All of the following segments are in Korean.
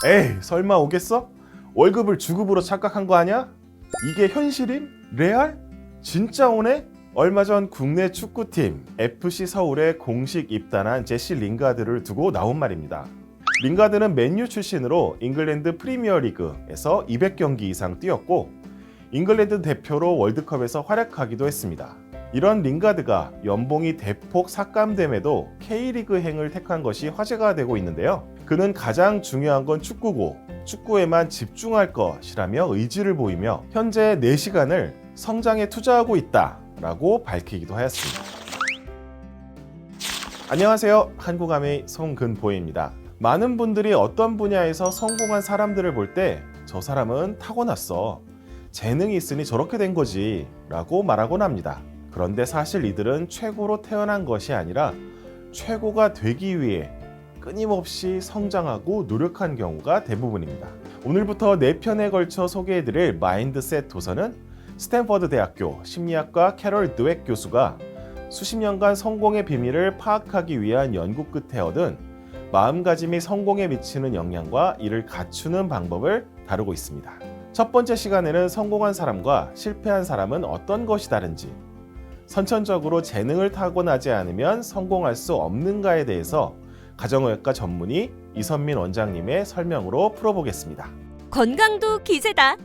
에이, 설마 오겠어? 월급을 주급으로 착각한 거 아니야? 이게 현실임? 레알? 진짜 오네? 얼마 전 국내 축구팀 FC 서울에 공식 입단한 제시 링가드를 두고 나온 말입니다. 링가드는 맨유 출신으로 잉글랜드 프리미어리그에서 200경기 이상 뛰었고 잉글랜드 대표로 월드컵에서 활약하기도 했습니다. 이런 링가드가 연봉이 대폭 삭감됨에도 K리그행을 택한 것이 화제가 되고 있는데요. 그는 가장 중요한 건 축구고 축구에만 집중할 것이라며 의지를 보이며 현재 4시간을 성장에 투자하고 있다라고 밝히기도 하였습니다. 안녕하세요. 한국아메이 송근보입니다. 많은 분들이 어떤 분야에서 성공한 사람들을 볼 때 저 사람은 타고났어. 재능이 있으니 저렇게 된 거지 라고 말하곤 합니다. 그런데 사실 이들은 최고로 태어난 것이 아니라 최고가 되기 위해 끊임없이 성장하고 노력한 경우가 대부분입니다. 오늘부터 4편에 걸쳐 소개해드릴 마인드셋 도서는 스탠퍼드 대학교 심리학과 캐럴 드웩 교수가 수십 년간 성공의 비밀을 파악하기 위한 연구 끝에 얻은 마음가짐이 성공에 미치는 영향과 이를 갖추는 방법을 다루고 있습니다. 첫 번째 시간에는 성공한 사람과 실패한 사람은 어떤 것이 다른지, 선천적으로 재능을 타고나지 않으면 성공할 수 없는가에 대해서 가정의학과 전문의 이선민 원장님의 설명으로 풀어보겠습니다. 건강도 기세다.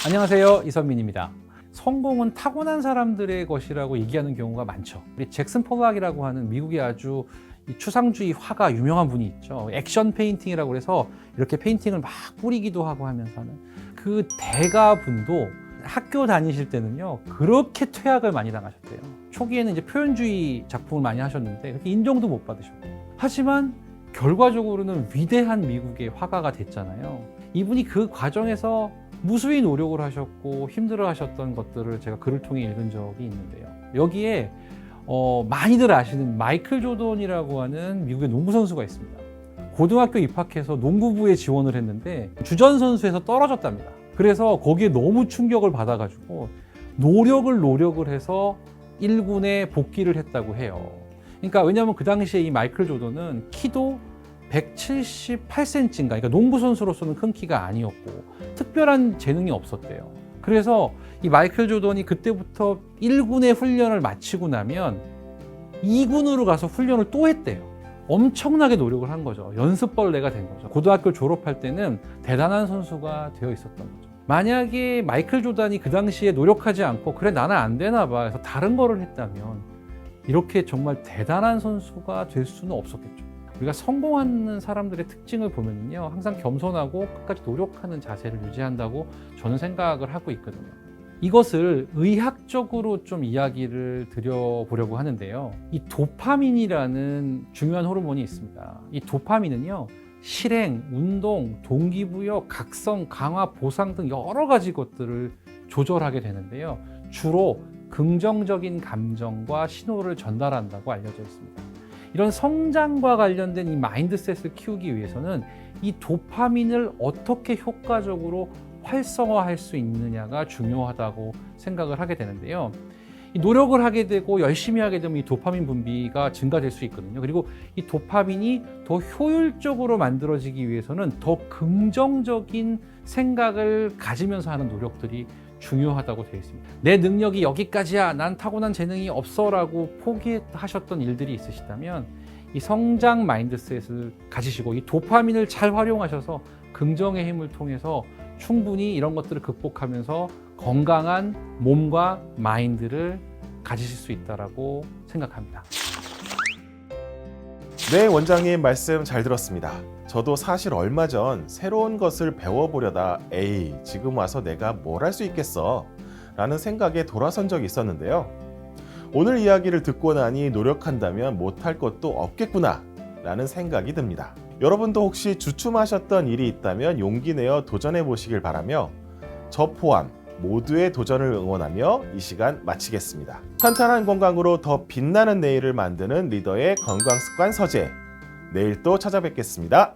안녕하세요, 이선민입니다. 성공은 타고난 사람들의 것이라고 얘기하는 경우가 많죠. 우리 잭슨 폴락이라고 하는 미국의 아주 추상주의 화가 유명한 분이 있죠. 액션 페인팅이라고 해서 이렇게 페인팅을 막 뿌리기도 하고 하면서 하는 그 대가분도 학교 다니실 때는요 그렇게 퇴학을 많이 당하셨대요. 초기에는 이제 표현주의 작품을 많이 하셨는데 그렇게 인정도 못 받으셨고, 하지만 결과적으로는 위대한 미국의 화가가 됐잖아요. 이분이 그 과정에서 무수히 노력을 하셨고 힘들어 하셨던 것들을 제가 글을 통해 읽은 적이 있는데요. 여기에 많이들 아시는 마이클 조던이라고 하는 미국의 농구 선수가 있습니다. 고등학교 입학해서 농구부에 지원을 했는데 주전 선수에서 떨어졌답니다. 그래서 거기에 너무 충격을 받아가지고 노력을 해서 1군에 복귀를 했다고 해요. 그러니까 왜냐하면 그 당시에 이 마이클 조던은 키도 178cm인가, 그러니까 농구 선수로서는 큰 키가 아니었고 특별한 재능이 없었대요. 그래서 이 마이클 조던이 그때부터 1군의 훈련을 마치고 나면 2군으로 가서 훈련을 또 했대요. 엄청나게 노력을 한 거죠. 연습벌레가 된 거죠. 고등학교 졸업할 때는 대단한 선수가 되어 있었던 거죠. 만약에 마이클 조던이 그 당시에 노력하지 않고 그래 나는 안 되나 봐 해서 다른 거를 했다면 이렇게 정말 대단한 선수가 될 수는 없었겠죠. 우리가 성공하는 사람들의 특징을 보면요 항상 겸손하고 끝까지 노력하는 자세를 유지한다고 저는 생각을 하고 있거든요. 이것을 의학적으로 좀 이야기를 드려보려고 하는데요. 이 도파민이라는 중요한 호르몬이 있습니다. 이 도파민은요 실행, 운동, 동기부여, 각성, 강화, 보상 등 여러 가지 것들을 조절하게 되는데요. 주로 긍정적인 감정과 신호를 전달한다고 알려져 있습니다. 이런 성장과 관련된 이 마인드셋을 키우기 위해서는 이 도파민을 어떻게 효과적으로 활성화할 수 있느냐가 중요하다고 생각을 하게 되는데요. 이 노력을 하게 되고 열심히 하게 되면 이 도파민 분비가 증가될 수 있거든요. 그리고 이 도파민이 더 효율적으로 만들어지기 위해서는 더 긍정적인 생각을 가지면서 하는 노력들이 중요하다고 되어 있습니다. 내 능력이 여기까지야, 난 타고난 재능이 없어 라고 포기하셨던 일들이 있으시다면 이 성장 마인드셋을 가지시고 이 도파민을 잘 활용하셔서 긍정의 힘을 통해서 충분히 이런 것들을 극복하면서 건강한 몸과 마인드를 가지실 수 있다고 생각합니다. 네, 원장님 말씀 잘 들었습니다. 저도 사실 얼마 전 새로운 것을 배워보려다 에이, 지금 와서 내가 뭘 할 수 있겠어 라는 생각에 돌아선 적이 있었는데요. 오늘 이야기를 듣고 나니 노력한다면 못할 것도 없겠구나 라는 생각이 듭니다. 여러분도 혹시 주춤하셨던 일이 있다면 용기 내어 도전해 보시길 바라며 저 포함 모두의 도전을 응원하며 이 시간 마치겠습니다. 탄탄한 건강으로 더 빛나는 내일을 만드는 리더의 건강습관 서재, 내일 또 찾아뵙겠습니다.